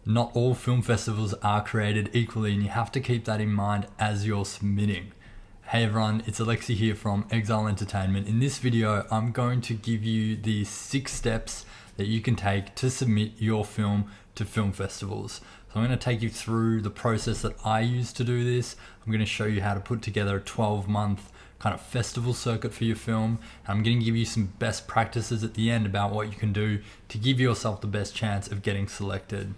not all film festivals are created equally, and you have to keep that in mind as you're submitting. Hey everyone, it's Alexi here from Exile Entertainment. In this video, I'm going to give you the 6 steps that you can take to submit your film to film festivals. So I'm going to take you through the process that I use to do this. I'm going to show you how to put together a 12-month kind of festival circuit for your film. And I'm going to give you some best practices at the end about what you can do to give yourself the best chance of getting selected.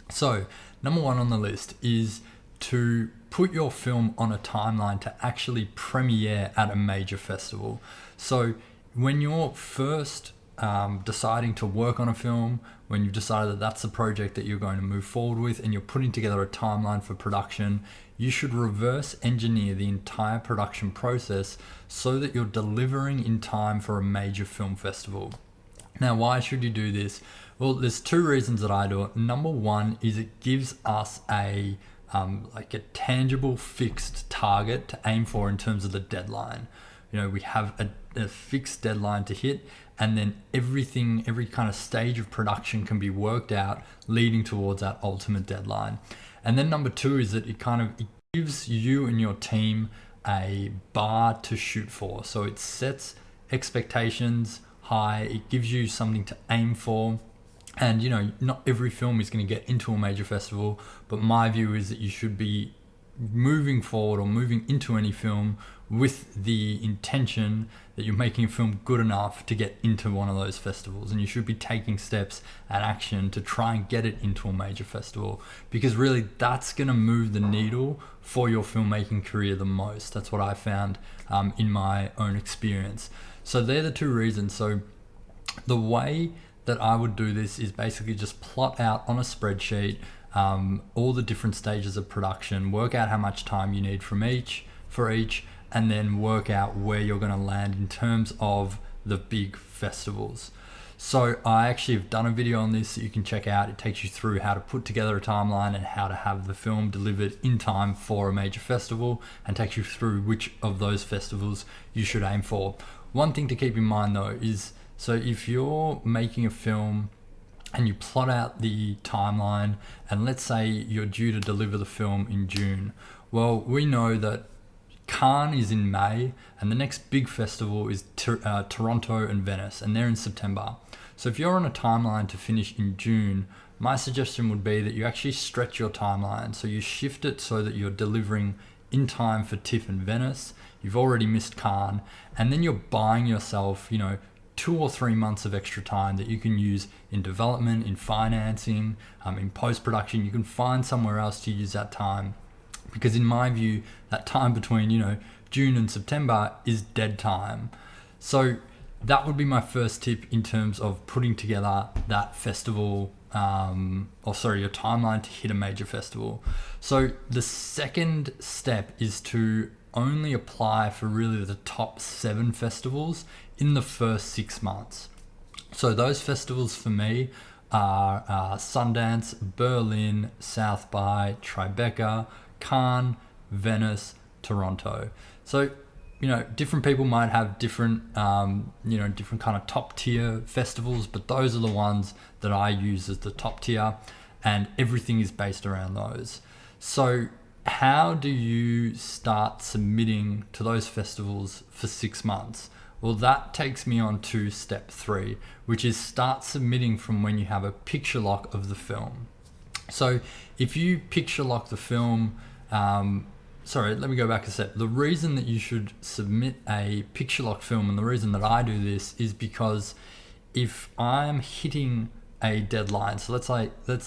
So, number 1 on the list is to put your film on a timeline to actually premiere at a major festival. So when you're first deciding to work on a film, when you've decided that that's the project that you're going to move forward with and you're putting together a timeline for production, you should reverse engineer the entire production process so that you're delivering in time for a major film festival. Now, why should you do this? Well, there's 2 reasons that I do it. Number 1 is it gives us a tangible fixed target to aim for in terms of the deadline. You know, we have a fixed deadline to hit, and then every kind of stage of production can be worked out leading towards that ultimate deadline. And then number 2 is that it gives you and your team a bar to shoot for. So it sets expectations high, it gives you something to aim for. And you know, not every film is going to get into a major festival, but my view is that you should be moving forward or moving into any film with the intention that you're making a film good enough to get into one of those festivals, and you should be taking steps and action to try and get it into a major festival, because really that's going to move the needle for your filmmaking career the most. That's what I found in my own experience. So they're the 2 reasons. So the way that I would do this is basically just plot out on a spreadsheet all the different stages of production, work out how much time you need for each, and then work out where you're going to land in terms of the big festivals. So I actually have done a video on this that you can check out. It takes you through how to put together a timeline and how to have the film delivered in time for a major festival, and takes you through which of those festivals you should aim for. One thing to keep in mind though is, so if you're making a film and you plot out the timeline, and let's say you're due to deliver the film in June, well, we know that Cannes is in May, and the next big festival is Toronto and Venice, and they're in September. So if you're on a timeline to finish in June, my suggestion would be that you actually stretch your timeline. So you shift it so that you're delivering in time for TIFF and Venice. You've already missed Cannes, and then you're buying yourself, 2 or 3 months of extra time that you can use in development, in financing, in post-production. You can find somewhere else to use that time, because in my view, that time between June and September is dead time. So that would be my first tip in terms of putting together that festival, your timeline to hit a major festival. So the second step is to only apply for really the top 7 festivals in the first 6 months. So those festivals for me are Sundance, Berlin, South by, Tribeca, Cannes, Venice, Toronto. So, different people might have different kind of top tier festivals, but those are the ones that I use as the top tier, and everything is based around those. So how do you start submitting to those festivals for 6 months? Well, that takes me on to step 3, which is start submitting from when you have a picture lock of the film. So if you picture lock the film, let me go back a step. The reason that you should submit a picture lock film, and the reason that I do this, is because if I'm hitting a deadline, so let's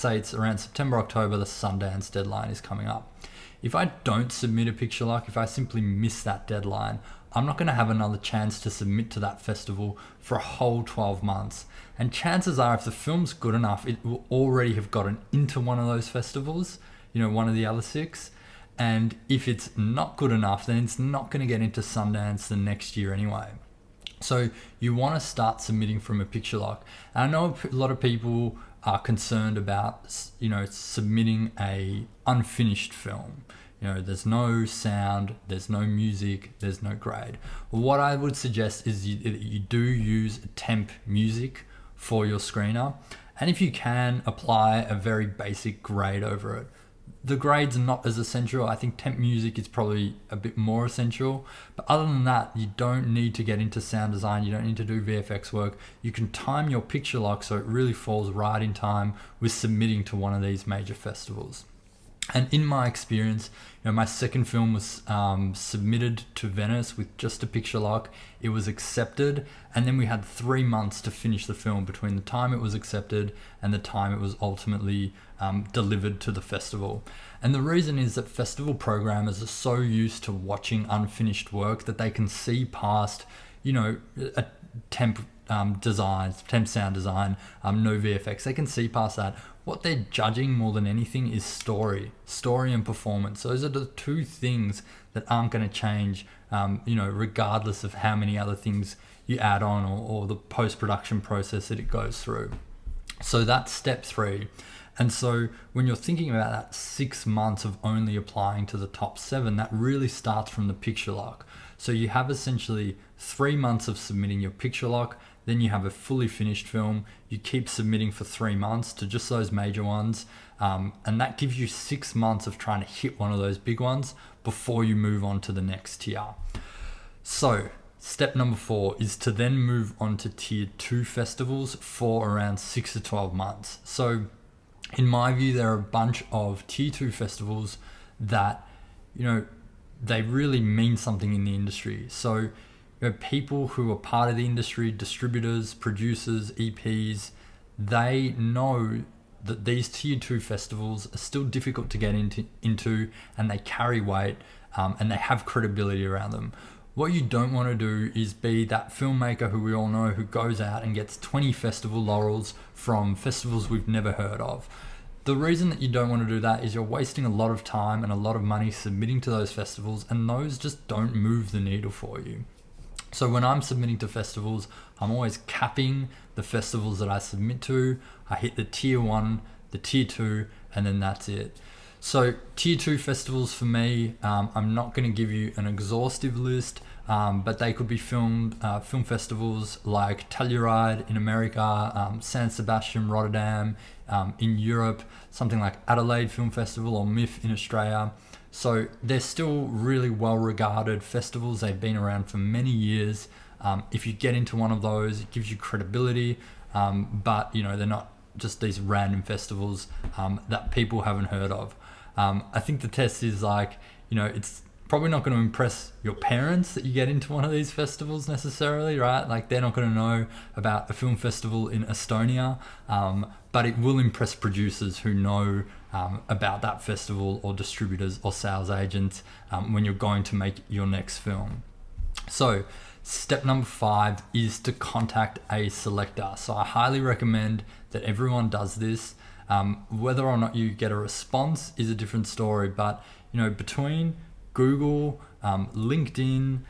say it's around September, October, the Sundance deadline is coming up. If I don't submit a picture lock, if I simply miss that deadline, I'm not going to have another chance to submit to that festival for a whole 12 months. And chances are, if the film's good enough, it will already have gotten into one of those festivals, one of the other 6. And if it's not good enough, then it's not going to get into Sundance the next year anyway. So you want to start submitting from a picture lock. And I know a lot of people are concerned about, submitting a unfinished film. There's no sound, there's no music, there's no grade. What I would suggest is you do use temp music for your screener, And if you can, apply a very basic grade over it. The grade's not as essential. I think temp music is probably a bit more essential. But other than that, you don't need to get into sound design. You don't need to do VFX work. You can time your picture lock so it really falls right in time with submitting to one of these major festivals. And in my experience, my second film was submitted to Venice with just a picture lock. It was accepted, and then we had 3 months to finish the film between the time it was accepted and the time it was ultimately delivered to the festival. And the reason is that festival programmers are so used to watching unfinished work that they can see past, a temp temp sound design, no VFX. They can see past that. What they're judging more than anything is story and performance. Those are the two things that aren't going to change, regardless of how many other things you add on or the post-production process that it goes through. So that's step 3. And so when you're thinking about that 6 months of only applying to the top 7, that really starts from the picture lock. So you have essentially 3 months of submitting your picture lock, then you have a fully finished film. You keep submitting for 3 months to just those major ones. And that gives you 6 months of trying to hit one of those big ones before you move on to the next tier. So step number 4 is to then move on to tier 2 festivals for around 6 to 12 months. So in my view, there are a bunch of tier 2 festivals that, they really mean something in the industry. So people who are part of the industry, distributors, producers, EPs, they know that these tier 2 festivals are still difficult to get into and they carry weight and they have credibility around them. What you don't want to do is be that filmmaker who we all know who goes out and gets 20 festival laurels from festivals we've never heard of. The reason that you don't want to do that is you're wasting a lot of time and a lot of money submitting to those festivals, and those just don't move the needle for you. So when I'm submitting to festivals, I'm always capping the festivals that I submit to. I hit the tier 1, the tier 2, and then that's it. So tier 2 festivals for me, I'm not going to give you an exhaustive list, but they could be film festivals like Telluride in America, San Sebastian, Rotterdam in Europe, something like Adelaide Film Festival or MIF in Australia. So they're still really well-regarded festivals. They've been around for many years. If you get into one of those, it gives you credibility, but they're not just these random festivals that people haven't heard of. I think the test is it's probably not going to impress your parents that you get into one of these festivals necessarily, right? Like they're not going to know about a film festival in Estonia, but it will impress producers who know about that festival, or distributors or sales agents when you're going to make your next film. So step number 5 is to contact a selector. So I highly recommend that everyone does this. Whether or not you get a response is a different story, but between Google, LinkedIn,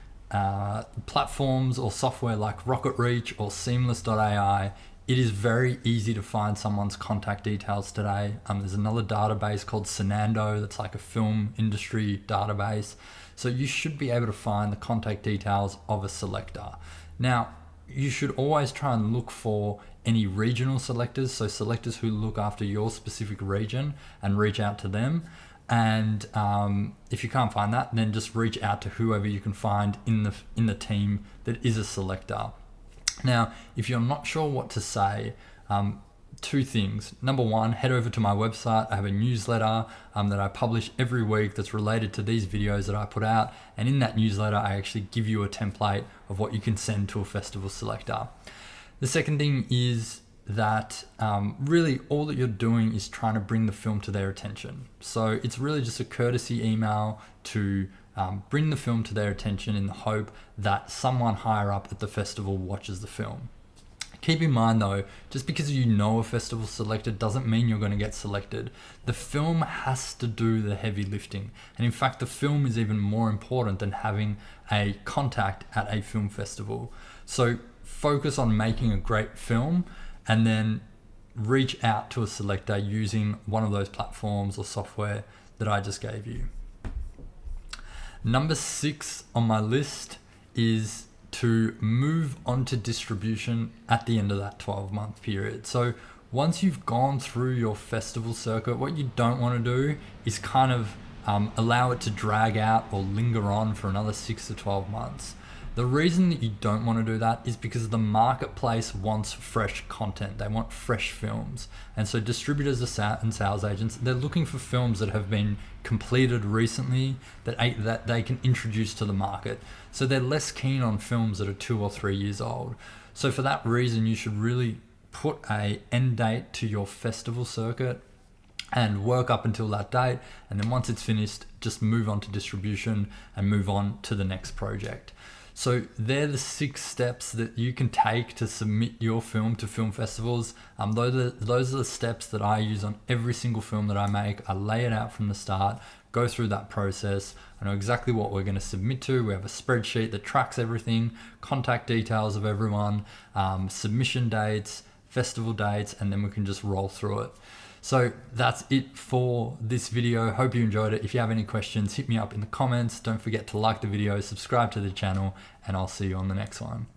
platforms or software like Rocket Reach or Seamless.ai, it is very easy to find someone's contact details today. There's another database called Sonando that's like a film industry database. So you should be able to find the contact details of a selector. Now, you should always try and look for any regional selectors, so selectors who look after your specific region, and reach out to them. And if you can't find that, then just reach out to whoever you can find in the team that is a selector. Now, if you're not sure what to say, 2 things. Number 1, head over to my website. I have a newsletter that I publish every week that's related to these videos that I put out. And in that newsletter, I actually give you a template of what you can send to a festival selector. The second thing is that really all that you're doing is trying to bring the film to their attention. So it's really just a courtesy email to bring the film to their attention in the hope that someone higher up at the festival watches the film. Keep in mind though, just because you know a festival selected doesn't mean you're going to get selected. The film has to do the heavy lifting. And in fact, the film is even more important than having a contact at a film festival. So focus on making a great film and then reach out to a selector using one of those platforms or software that I just gave you. Number 6 on my list is to move on to distribution at the end of that 12-month period. So once you've gone through your festival circuit, what you don't want to do is kind of allow it to drag out or linger on for another 6 to 12 months. The reason that you don't want to do that is because the marketplace wants fresh content. They want fresh films. And so distributors and sales agents, they're looking for films that have been completed recently that they can introduce to the market. So they're less keen on films that are 2 or 3 years old. So for that reason, you should really put a end date to your festival circuit and work up until that date. And then once it's finished, just move on to distribution and move on to the next project. So they're the 6 steps that you can take to submit your film to film festivals. Those are the steps that I use on every single film that I make. I lay it out from the start, go through that process. I know exactly what we're going to submit to. We have a spreadsheet that tracks everything, contact details of everyone, submission dates, festival dates, and then we can just roll through it. So that's it for this video. Hope you enjoyed it. If you have any questions, hit me up in the comments. Don't forget to like the video, subscribe to the channel, and I'll see you on the next one.